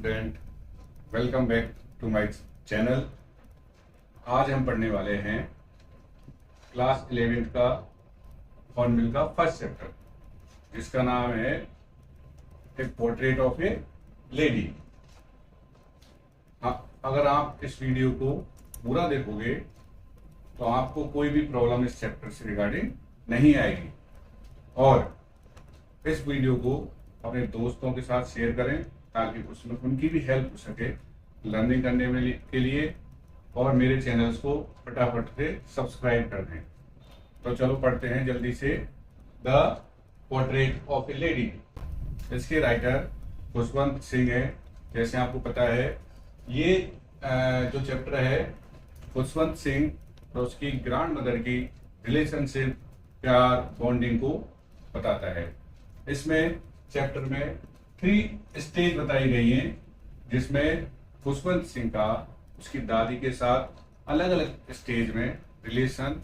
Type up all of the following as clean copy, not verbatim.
Student, welcome back to my channel. आज हम पढ़ने वाले हैं क्लास 11th का हॉर्नबिल का फर्स्ट चैप्टर, जिसका नाम है ए पोर्ट्रेट ऑफ ए लेडी। अगर आप इस वीडियो को पूरा देखोगे तो आपको कोई भी प्रॉब्लम इस चैप्टर से रिगार्डिंग नहीं आएगी। और इस वीडियो को अपने दोस्तों के साथ शेयर करें ताकि उसमें उनकी भी हेल्प हो सके लर्निंग करने में के लिए, और मेरे चैनल्स को फटाफट से सब्सक्राइब कर दें। तो चलो पढ़ते हैं जल्दी से the portrait of A lady. इसके राइटर खुशवंत सिंह है। जैसे आपको पता है ये जो चैप्टर है खुशवंत सिंह और उसकी ग्रैंड मदर की रिलेशनशिप, प्यार, बॉन्डिंग को बताता है। इसमें चैप्टर में 3 स्टेज बताई गई हैं, जिसमें खुशवंत सिंह का उसकी दादी के साथ अलग अलग स्टेज में रिलेशन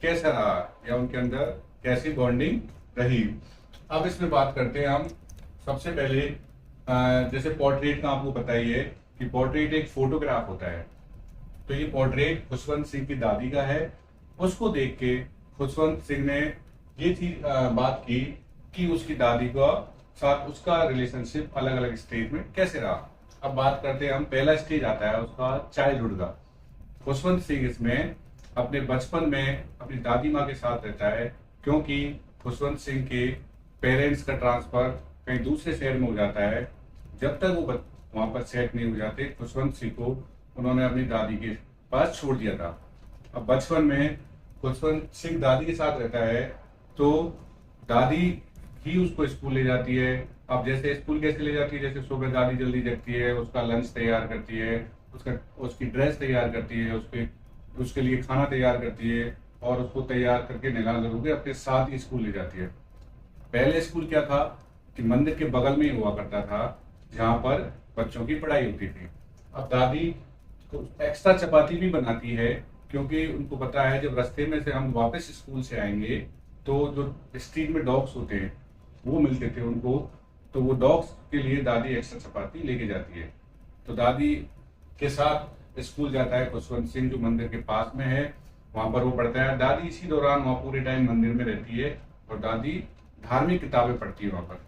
कैसा रहा या उनके अंदर कैसी बॉन्डिंग रही। अब इसमें बात करते हैं हम। सबसे पहले जैसे पोर्ट्रेट का आपको पता ही है कि पोर्ट्रेट एक फोटोग्राफ होता है। तो ये पोर्ट्रेट खुशवंत सिंह की दादी का है। उसको देख के खुशवंत सिंह ने ये थी बात की कि उसकी दादी का साथ उसका रिलेशनशिप अलग अलग स्टेज में कैसे रहा। अब बात करते हैं हम, पहला स्टेज आता है उसका चाइल्डहुड का। खुशवंत सिंह इसमें अपने बचपन में अपनी दादी माँ के साथ रहता है, क्योंकि खुशवंत सिंह के पेरेंट्स का ट्रांसफर कहीं दूसरे शहर में हो जाता है। जब तक वो वहां पर सेट नहीं हो जाते, खुशवंत सिंह को उन्होंने अपनी दादी के पास छोड़ दिया था। अब बचपन में खुशवंत सिंह दादी के साथ रहता है, तो दादी ही उसको स्कूल ले जाती है। अब जैसे स्कूल कैसे ले जाती है, जैसे सुबह दादी जल्दी जगती है, उसका लंच तैयार करती है, उसकी ड्रेस तैयार करती है, उसके लिए खाना तैयार करती है, और उसको तैयार करके नहला धुला अपने साथ ही स्कूल ले जाती है। पहले स्कूल क्या था कि मंदिर के बगल में ही हुआ करता था, जहाँ पर बच्चों की पढ़ाई होती थी। अब दादी एक्स्ट्रा चपाती भी बनाती है, क्योंकि उनको पता है जब रास्ते में से हम वापस स्कूल से आएंगे तो जो स्ट्रीट में डॉग्स होते हैं वो मिलते थे उनको, तो वो डॉग्स के लिए दादी एक्स्ट्रा चपाती लेके जाती है। तो दादी के साथ स्कूल जाता है खुशवंत सिंह, जो मंदिर के पास में है, वहां पर वो पढ़ता है। दादी इसी दौरान वहां पूरे टाइम मंदिर में रहती है और दादी धार्मिक किताबें पढ़ती है वहां पर।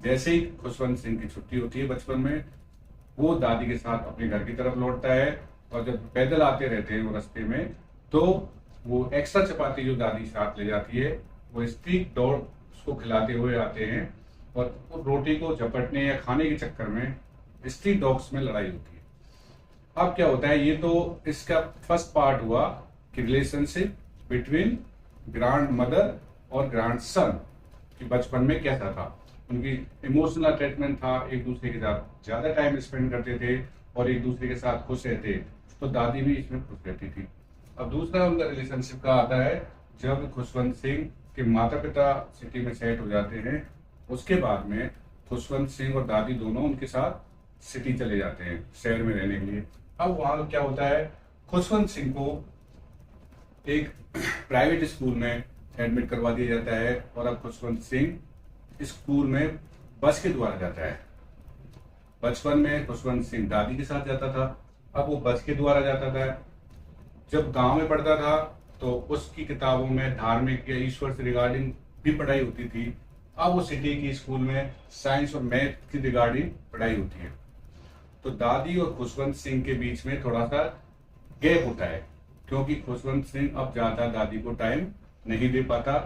जैसे ही खुशवंत सिंह की छुट्टी होती है बचपन में, वो दादी के साथ अपने घर की तरफ लौटता है, और जब पैदल आते रहते हैं वो रास्ते में, तो वो एक्स्ट्रा चपाती जो दादी साथ ले जाती है वो स्ट्रीट डॉग उसको खिलाते हुए आते हैं, और उस रोटी को झपटने या खाने के चक्कर में स्ट्रीट डॉग्स में लड़ाई होती है। अब क्या होता है, ये तो इसका फर्स्ट पार्ट हुआ कि रिलेशनशिप बिटवीन ग्रैंड मदर और ग्रैंड सन कि बचपन में कैसा था, उनकी इमोशनल अटैचमेंट था, एक दूसरे के साथ ज्यादा टाइम स्पेंड करते थे और एक दूसरे के साथ खुश रहते, तो दादी भी इसमें खुश रहती थी। अब दूसरा उनका रिलेशनशिप का आता है जब खुशवंत सिंह के माता पिता सिटी में सेट हो जाते हैं। उसके बाद में खुशवंत सिंह और दादी दोनों उनके साथ सिटी चले जाते हैं शहर में रहने के लिए। अब वहां क्या होता है, खुशवंत सिंह को एक प्राइवेट स्कूल में एडमिट करवा दिया जाता है, और अब खुशवंत सिंह स्कूल में बस के द्वारा जाता है। बचपन में खुशवंत सिंह दादी के साथ जाता था, अब वो बस के द्वारा जाता था। जब गांव में पढ़ता था तो उसकी किताबों में धार्मिक या ईश्वर से रिगार्डिंग भी पढ़ाई होती थी। अब वो सिटी की स्कूल में साइंस और मैथ की रिगार्डिंग पढ़ाई होती है। तो दादी और खुशवंत सिंह के बीच में थोड़ा सा गैप होता है, क्योंकि खुशवंत सिंह अब ज्यादा दादी को टाइम नहीं दे पाता,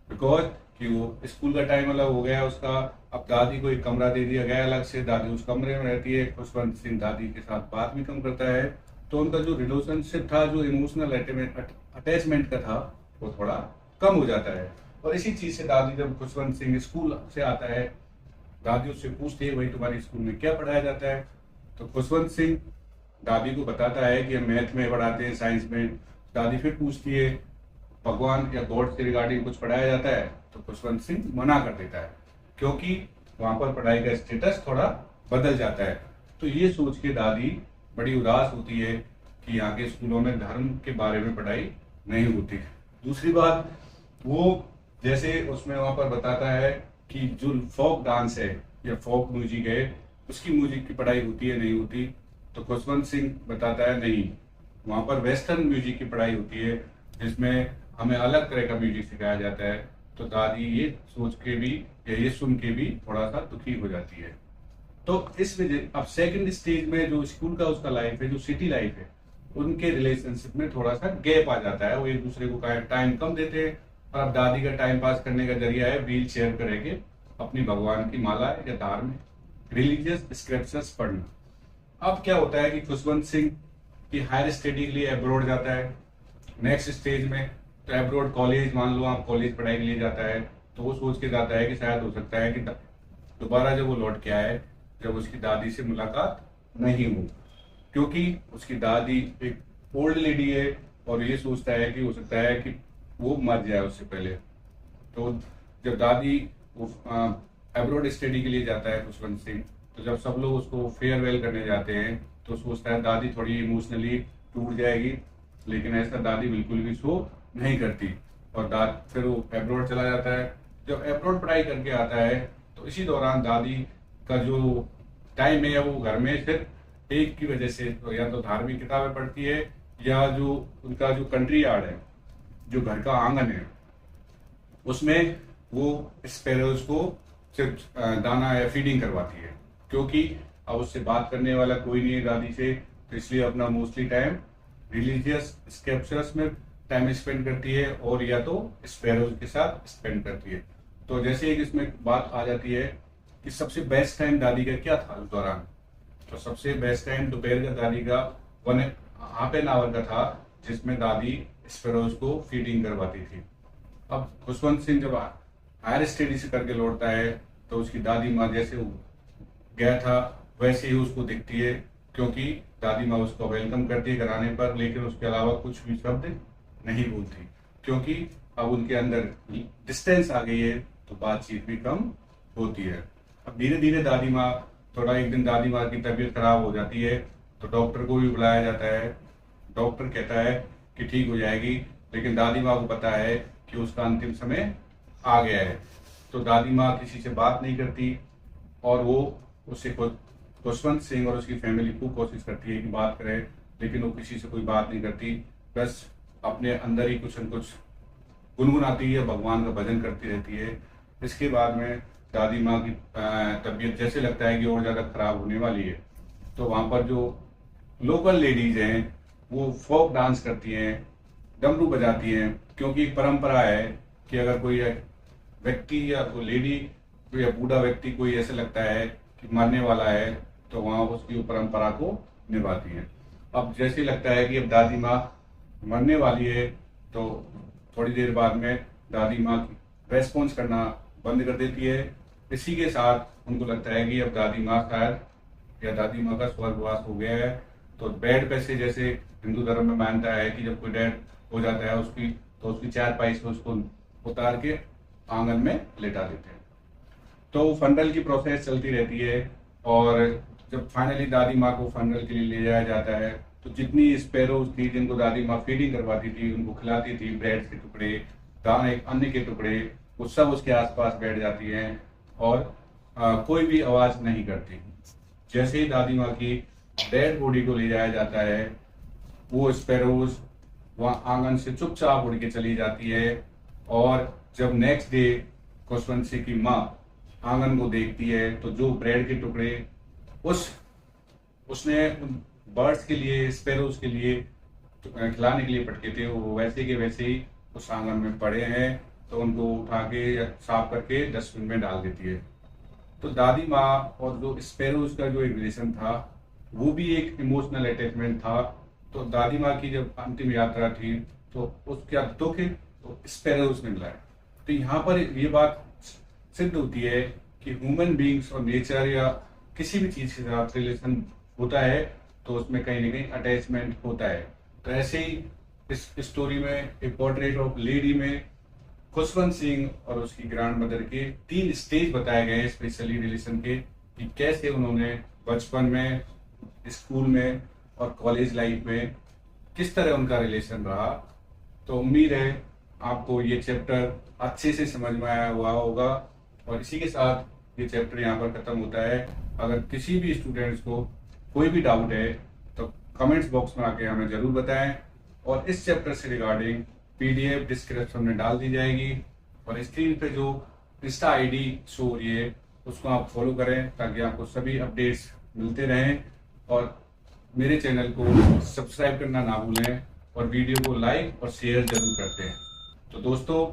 बिकॉज कि वो स्कूल का टाइम अलग हो गया उसका। अब दादी को एक कमरा दे दिया गया अलग से, दादी उस कमरे में रहती है, खुशवंत सिंह दादी के साथ बात भी कम करता है। तो उनका जो रिलेशनशिप था, जो इमोशनल अटैचमेंट का था, वो थोड़ा कम हो जाता है। और इसी चीज से दादी जब खुशवंत सिंह स्कूल से आता है, दादी उससे पूछती है भाई तुम्हारे स्कूल में क्या पढ़ाया जाता है। तो खुशवंत सिंह दादी को बताता है कि हम मैथ में पढ़ाते हैं, साइंस में। दादी फिर पूछती है भगवान या गॉड के रिगार्डिंग कुछ पढ़ाया जाता है, तो खुशवंत सिंह मना कर देता है, क्योंकि वहां पर पढ़ाई का स्टेटस थोड़ा बदल जाता है। तो ये सोच के दादी बड़ी उदास होती है कि यहाँ के स्कूलों में धर्म के बारे में पढ़ाई नहीं होती। दूसरी बात, वो जैसे उसमें वहां पर बताता है कि जो फोक डांस है या फोक म्यूजिक है, उसकी म्यूजिक की पढ़ाई होती है नहीं होती? तो खुशवंत सिंह बताता है नहीं, वहाँ पर वेस्टर्न म्यूजिक की पढ़ाई होती है जिसमें हमें अलग तरह का म्यूजिक सिखाया जाता है। तो दादी ये सोच के भी या ये सुन के भी थोड़ा सा दुखी हो जाती है। तो इस वजह अब सेकंड स्टेज में जो स्कूल का उसका लाइफ है, जो सिटी लाइफ है, उनके रिलेशनशिप में थोड़ा सा गैप आ जाता है। वो एक दूसरे को टाइम कम देते हैं और अब दादी का टाइम पास करने का जरिया है व्हील चेयर पर रह के अपनी भगवान की माला या धार्मिक रिलीजियस स्क्रिप्चर्स पढ़ना। अब क्या होता है कि खुशवंत सिंह की हायर स्टडी के लिए अब्रॉड जाता है नेक्स्ट स्टेज में। तो अब्रॉड कॉलेज, मान लो आप कॉलेज पढ़ाई के लिए जाता है, तो वो सोच के जाता है कि शायद हो सकता है कि दोबारा जब वो लौट के आए, जब उसकी दादी से मुलाकात नहीं हो, क्योंकि उसकी दादी एक ओल्ड लेडी है और ये सोचता है कि हो सकता है कि वो मर जाए उससे पहले। तो जब दादी अब्रॉड स्टडी के लिए जाता है खुशवंत सिंह, तो जब सब लोग उसको फेयरवेल करने जाते हैं तो सोचता है दादी थोड़ी इमोशनली टूट जाएगी, लेकिन ऐसा दादी बिल्कुल भी शो नहीं करती और फिर वो अब्रॉड चला जाता है। जब अब्रॉड पढ़ाई करके आता है तो इसी दौरान दादी का जो टाइम है वो घर में सिर्फ एक की वजह से, तो या तो धार्मिक किताबें पढ़ती है या जो उनका जो कंट्री यार्ड है, जो घर का आंगन है, उसमें वो स्पैरोज को सिर्फ दाना या फीडिंग करवाती है, क्योंकि अब उससे बात करने वाला कोई नहीं है दादी से, तो इसलिए अपना मोस्टली टाइम रिलीजियस स्क्रिप्चर्स में टाइम स्पेंड करती है और या तो स्पैरोज के साथ स्पेंड करती है। तो जैसे एक इसमें बात आ जाती है कि सबसे बेस्ट टाइम दादी का क्या था उस दौरान, तो सबसे बेस्ट टाइम दोपहर का दादी का 1.5 का था, जिसमें दादी स्पैरोज को फीडिंग करवाती थी। अब खुशवंत सिंह जब हायर स्टडी से करके लौटता है तो उसकी दादी माँ जैसे गया था वैसे ही उसको दिखती है, क्योंकि दादी माँ उसको वेलकम करती है घर आने पर, लेकिन उसके अलावा कुछ भी शब्द नहीं बोलती, क्योंकि अब उनके अंदर डिस्टेंस आ गई है तो बातचीत भी कम होती है। अब धीरे धीरे दादी माँ, थोड़ा एक दिन दादी माँ की तबीयत खराब हो जाती है तो डॉक्टर को भी बुलाया जाता है। डॉक्टर कहता है कि ठीक हो जाएगी, लेकिन दादी माँ को पता है कि उसका अंतिम समय आ गया है। तो दादी माँ किसी से बात नहीं करती और वो उससे खुशवंत सिंह और उसकी फैमिली खूब कोशिश करती है कि बात करे, लेकिन वो किसी से कोई बात नहीं करती, बस अपने अंदर ही कुछ न कुछ गुनगुनाती है, भगवान का भजन करती रहती है। इसके बाद में दादी माँ की तबीयत जैसे लगता है कि और ज़्यादा खराब होने वाली है, तो वहाँ पर जो लोकल लेडीज हैं वो फोक डांस करती हैं, डमरू बजाती हैं, क्योंकि एक परंपरा है कि अगर कोई व्यक्ति या कोई लेडी या बूढ़ा व्यक्ति कोई ऐसे लगता है कि मरने वाला है तो वहाँ उसकी परंपरा को निभाती है। अब जैसे लगता है कि अब दादी माँ मरने वाली है तो थोड़ी देर बाद में दादी माँ रेस्पॉन्स करना बंद कर देती है। इसी के साथ उनको लगता है कि अब दादी माँ शायद या दादी माँ का स्वर्गवास हो गया है। तो बेड पे से, जैसे हिंदू धर्म में मानता है कि जब कोई डेड हो जाता है उसकी, तो उसकी चारपाई से उसको उतार के आंगन में लेटा देते हैं। तो फनरल की प्रोसेस चलती रहती है और जब फाइनली दादी माँ को फनरल के लिए ले जाया जाता है तो जितनी स्पैरोज थी जिनको दादी माँ फीडिंग करवाती थी, उनको खिलाती थी ब्रेड के टुकड़े, दाने अन्य के टुकड़े, वो सब उसके आसपास बैठ जाती हैं और कोई भी आवाज नहीं करती। जैसे ही दादी माँ की डेड बॉडी को ले जाया जाता है, वो स्पैरोज वहाँ आंगन से चुपचाप उड़ के चली जाती है। और जब नेक्स्ट डे खुशवंत सिंह की माँ आंगन को देखती है तो जो ब्रेड के टुकड़े उसने बर्ड्स के लिए, स्पैरोज के लिए खिलाने के लिए पटके थे, वो वैसे के वैसे ही उस आंगन में पड़े हैं। तो उनको उठा के साफ करके डस्टबिन में डाल देती है। तो दादी माँ और जो स्पैरोज का जो एक रिलेशन था वो भी एक इमोशनल अटैचमेंट था। तो दादी माँ की जब अंतिम यात्रा थी तो उसका दुख तो स्पैरोज ने मिला है। तो यहाँ पर ये बात सिद्ध होती है कि ह्यूमन बीइंग्स और नेचर या किसी भी चीज के साथ रिलेशन होता है तो उसमें कहीं ना कहीं अटैचमेंट होता है। तो ऐसे ही इस स्टोरी में एक पोर्ट्रेट ऑफ लेडी में खुशवंत सिंह और उसकी ग्रैंड मदर के 3 स्टेज बताए गए हैं स्पेशली रिलेशन के, कि कैसे उन्होंने बचपन में, स्कूल में और कॉलेज लाइफ में किस तरह उनका रिलेशन रहा। तो उम्मीद है आपको ये चैप्टर अच्छे से समझ में आया हुआ होगा। और इसी के साथ ये चैप्टर यहाँ पर खत्म होता है। अगर किसी भी स्टूडेंट्स को कोई भी डाउट है तो कमेंट्स बॉक्स में आके हमें जरूर बताएं, और इस चैप्टर से रिगार्डिंग PDF डिस्क्रिप्शन में डाल दी जाएगी, और स्क्रीन पे जो इंस्टा ID शो हो रही है उसको आप फॉलो करें ताकि आपको सभी अपडेट्स मिलते रहें, और मेरे चैनल को सब्सक्राइब करना ना भूलें, और वीडियो को लाइक और शेयर जरूर करते हैं। तो दोस्तों,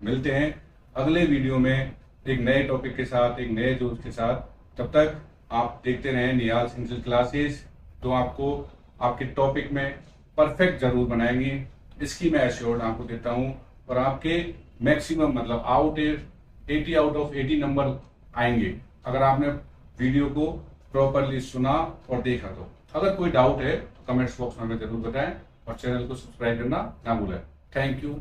मिलते हैं अगले वीडियो में एक नए टॉपिक के साथ, एक नए जोश के साथ। तब तक आप देखते रहें निहाल सिंगल क्लासेस, तो आपको आपके टॉपिक में परफेक्ट जरूर बनाएंगे, इसकी मैं एश्योर्ड आपको देता हूं, और आपके मैक्सिमम मतलब 80 आउट ऑफ 80 नंबर आएंगे अगर आपने वीडियो को प्रॉपरली सुना और देखा। तो अगर कोई डाउट है तो कमेंट्स बॉक्स में हमें जरूर बताएं, और चैनल को सब्सक्राइब करना ना भूलें। Thank you.